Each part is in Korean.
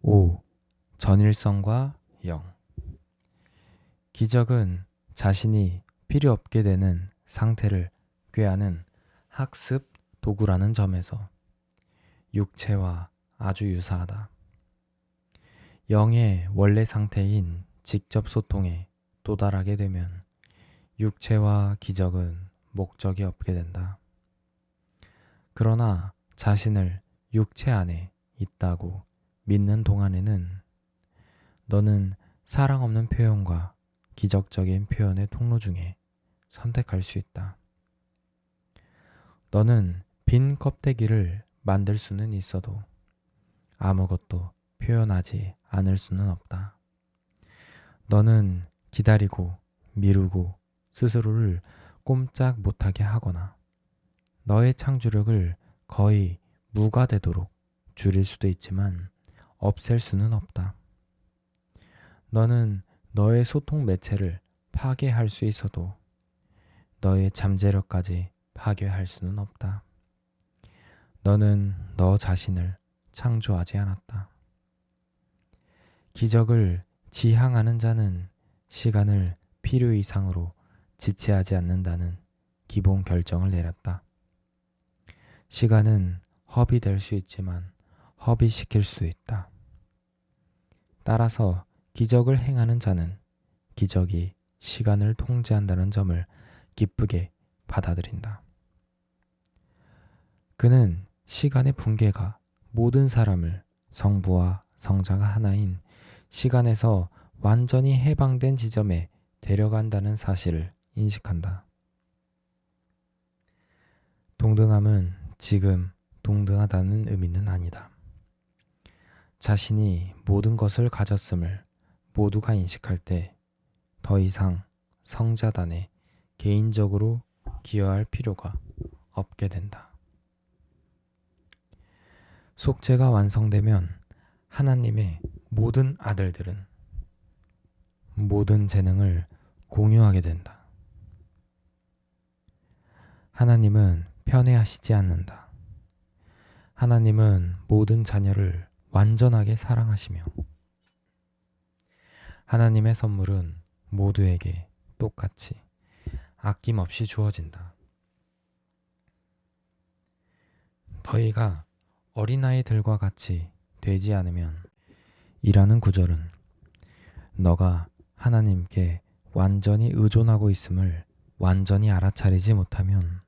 5. 전일성과 영. 기적은 자신이 필요 없게 되는 상태를 꾀하는 학습 도구라는 점에서 육체와 아주 유사하다. 영의 원래 상태인 직접 소통에 도달하게 되면 육체와 기적은 목적이 없게 된다. 그러나 자신을 육체 안에 있다고 믿는 동안에는 너는 사랑 없는 표현과 기적적인 표현의 통로 중에 선택할 수 있다. 너는 빈 껍데기를 만들 수는 있어도 아무것도 표현하지 않을 수는 없다. 너는 기다리고 미루고 스스로를 꼼짝 못하게 하거나 너의 창조력을 거의 무가되도록 줄일 수도 있지만 없앨 수는 없다. 너는 너의 소통 매체를 파괴할 수 있어도 너의 잠재력까지 파괴할 수는 없다. 너는 너 자신을 창조하지 않았다. 기적을 지향하는 자는 시간을 필요 이상으로 지체하지 않는다는 기본 결정을 내렸다. 시간은 허비 될 수 있지만 허비시킬 수 있다. 따라서 기적을 행하는 자는 기적이 시간을 통제한다는 점을 기쁘게 받아들인다. 그는 시간의 붕괴가 모든 사람을 성부와 성자가 하나인 시간에서 완전히 해방된 지점에 데려간다는 사실을 인식한다. 동등함은 지금 동등하다는 의미는 아니다. 자신이 모든 것을 가졌음을 모두가 인식할 때 더 이상 성자단에 개인적으로 기여할 필요가 없게 된다. 속죄가 완성되면 하나님의 모든 아들들은 모든 재능을 공유하게 된다. 하나님은 편애하시지 않는다. 하나님은 모든 자녀를 완전하게 사랑하시며 하나님의 선물은 모두에게 똑같이 아낌없이 주어진다. 너희가 어린아이들과 같이 되지 않으면 이라는 구절은 너가 하나님께 완전히 의존하고 있음을 완전히 알아차리지 못하면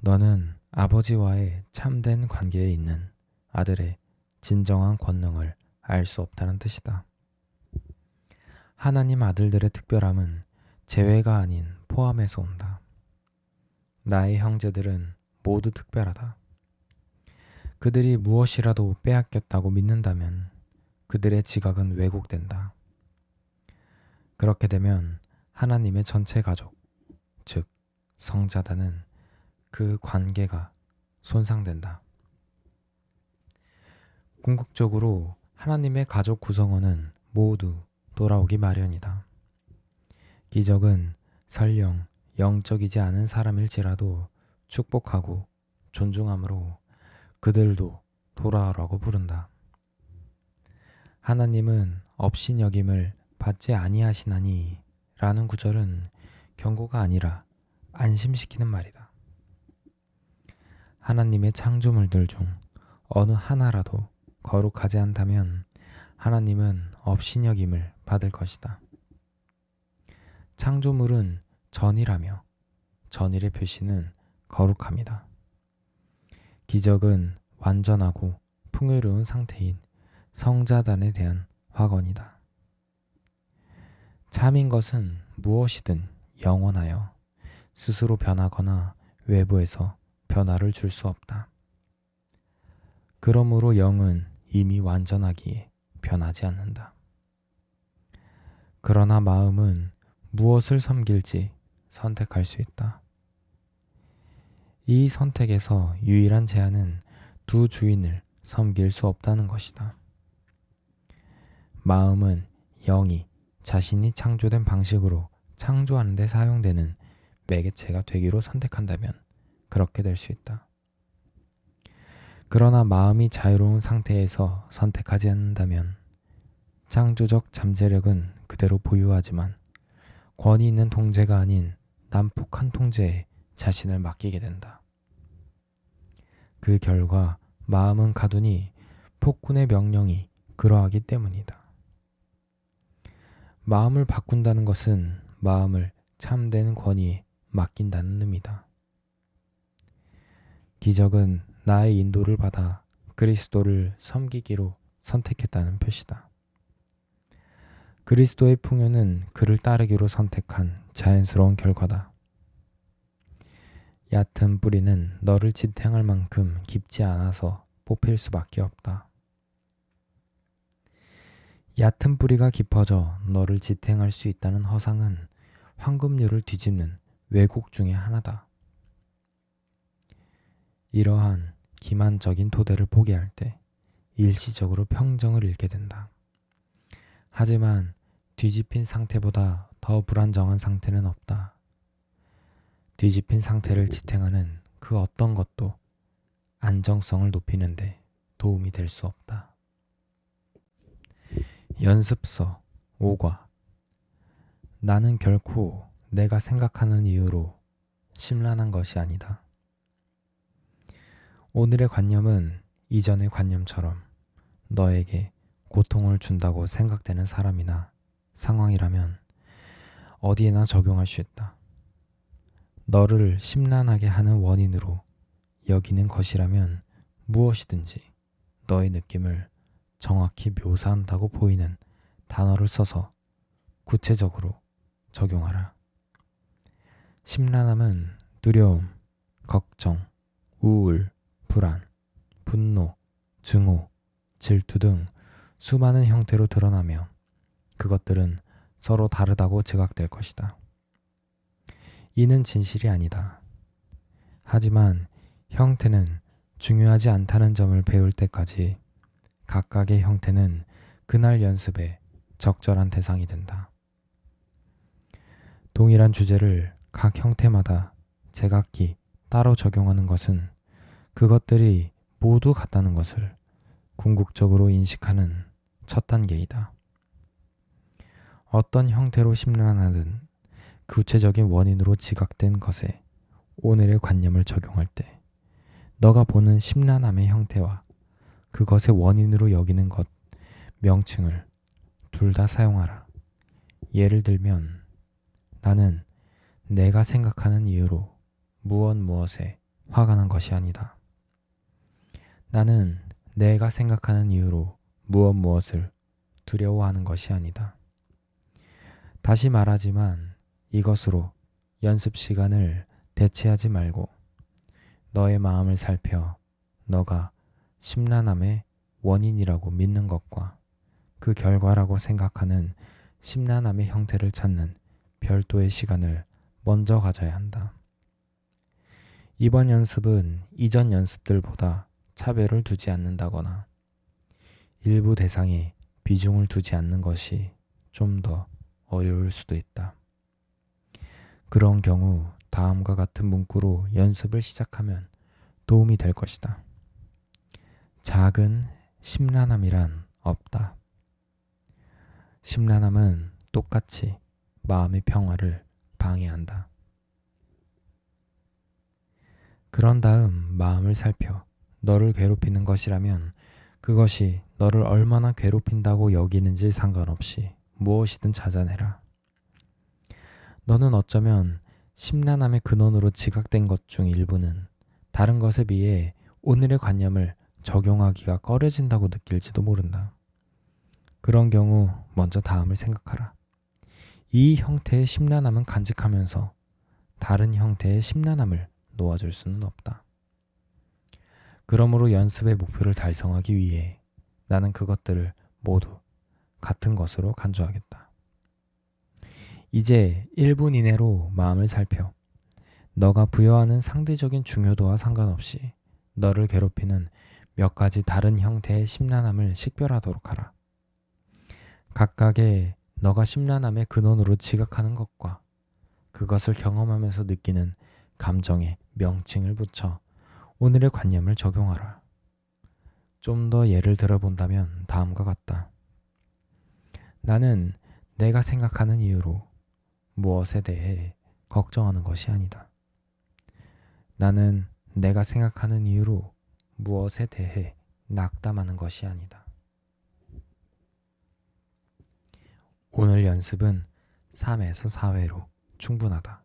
너는 아버지와의 참된 관계에 있는 아들의 진정한 권능을 알 수 없다는 뜻이다. 하나님 아들들의 특별함은 제외가 아닌 포함에서 온다. 나의 형제들은 모두 특별하다. 그들이 무엇이라도 빼앗겼다고 믿는다면 그들의 지각은 왜곡된다. 그렇게 되면 하나님의 전체 가족, 즉 성자단은 그 관계가 손상된다. 궁극적으로 하나님의 가족 구성원은 모두 돌아오기 마련이다. 기적은 설령 영적이지 않은 사람일지라도 축복하고 존중함으로 그들도 돌아오라고 부른다. 하나님은 업신여김을 받지 아니하시나니 라는 구절은 경고가 아니라 안심시키는 말이다. 하나님의 창조물들 중 어느 하나라도 거룩하지 않다면 하나님은 업신여김을 받을 것이다. 창조물은 전이라며 전일의 표시는 거룩함이다. 기적은 완전하고 풍요로운 상태인 성자단에 대한 확언이다. 참인 것은 무엇이든 영원하여 스스로 변하거나 외부에서 변화를 줄 수 없다. 그러므로 영은 이미 완전하기에 변하지 않는다. 그러나 마음은 무엇을 섬길지 선택할 수 있다. 이 선택에서 유일한 제한은 두 주인을 섬길 수 없다는 것이다. 마음은 영이 자신이 창조된 방식으로 창조하는 데 사용되는 매개체가 되기로 선택한다면 그렇게 될 수 있다. 그러나 마음이 자유로운 상태에서 선택하지 않는다면 창조적 잠재력은 그대로 보유하지만 권위 있는 통제가 아닌 난폭한 통제에 자신을 맡기게 된다. 그 결과 마음은 가두니 폭군의 명령이 그러하기 때문이다. 마음을 바꾼다는 것은 마음을 참된 권위에 맡긴다는 의미다. 기적은 나의 인도를 받아 그리스도를 섬기기로 선택했다는 표시다. 그리스도의 풍요는 그를 따르기로 선택한 자연스러운 결과다. 얕은 뿌리는 너를 지탱할 만큼 깊지 않아서 뽑힐 수밖에 없다. 얕은 뿌리가 깊어져 너를 지탱할 수 있다는 허상은 황금률을 뒤집는 왜곡 중의 하나다. 이러한 기만적인 토대를 포기할 때 일시적으로 평정을 잃게 된다. 하지만 뒤집힌 상태보다 더 불안정한 상태는 없다. 뒤집힌 상태를 지탱하는 그 어떤 것도 안정성을 높이는데 도움이 될 수 없다. 연습서 5과 나는 결코 내가 생각하는 이유로 심란한 것이 아니다. 오늘의 관념은 이전의 관념처럼 너에게 고통을 준다고 생각되는 사람이나 상황이라면 어디에나 적용할 수 있다. 너를 심란하게 하는 원인으로 여기는 것이라면 무엇이든지 너의 느낌을 정확히 묘사한다고 보이는 단어를 써서 구체적으로 적용하라. 심란함은 두려움, 걱정, 우울, 불안, 분노, 증오, 질투 등 수많은 형태로 드러나며 그것들은 서로 다르다고 지각될 것이다. 이는 진실이 아니다. 하지만 형태는 중요하지 않다는 점을 배울 때까지 각각의 형태는 그날 연습의 적절한 대상이 된다. 동일한 주제를 각 형태마다 제각기 따로 적용하는 것은 그것들이 모두 같다는 것을 궁극적으로 인식하는 첫 단계이다. 어떤 형태로 심란하든 구체적인 원인으로 지각된 것에 오늘의 관념을 적용할 때 너가 보는 심란함의 형태와 그것의 원인으로 여기는 것, 명칭을 둘 다 사용하라. 예를 들면 나는 내가 생각하는 이유로 무엇에 화가 난 것이 아니다. 나는 내가 생각하는 이유로 무엇을 두려워하는 것이 아니다. 다시 말하지만 이것으로 연습 시간을 대체하지 말고 너의 마음을 살펴 너가 심란함의 원인이라고 믿는 것과 그 결과라고 생각하는 심란함의 형태를 찾는 별도의 시간을 먼저 가져야 한다. 이번 연습은 이전 연습들보다 차별을 두지 않는다거나 일부 대상에 비중을 두지 않는 것이 좀 더 어려울 수도 있다. 그런 경우 다음과 같은 문구로 연습을 시작하면 도움이 될 것이다. 작은 심란함이란 없다. 심란함은 똑같이 마음의 평화를 방해한다. 그런 다음 마음을 살펴 너를 괴롭히는 것이라면 그것이 너를 얼마나 괴롭힌다고 여기는지 상관없이 무엇이든 찾아내라. 너는 어쩌면 심란함의 근원으로 지각된 것 중 일부는 다른 것에 비해 오늘의 관념을 적용하기가 꺼려진다고 느낄지도 모른다. 그런 경우 먼저 다음을 생각하라. 이 형태의 심란함은 간직하면서 다른 형태의 심란함을 놓아줄 수는 없다. 그러므로 연습의 목표를 달성하기 위해 나는 그것들을 모두 같은 것으로 간주하겠다. 이제 1분 이내로 마음을 살펴 너가 부여하는 상대적인 중요도와 상관없이 너를 괴롭히는 몇 가지 다른 형태의 심란함을 식별하도록 하라. 각각의 너가 심란함의 근원으로 지각하는 것과 그것을 경험하면서 느끼는 감정에 명칭을 붙여 오늘의 관념을 적용하라. 좀 더 예를 들어본다면 다음과 같다. 나는 내가 생각하는 이유로 무엇에 대해 걱정하는 것이 아니다. 나는 내가 생각하는 이유로 무엇에 대해 낙담하는 것이 아니다. 오늘 연습은 3에서 4회로 충분하다.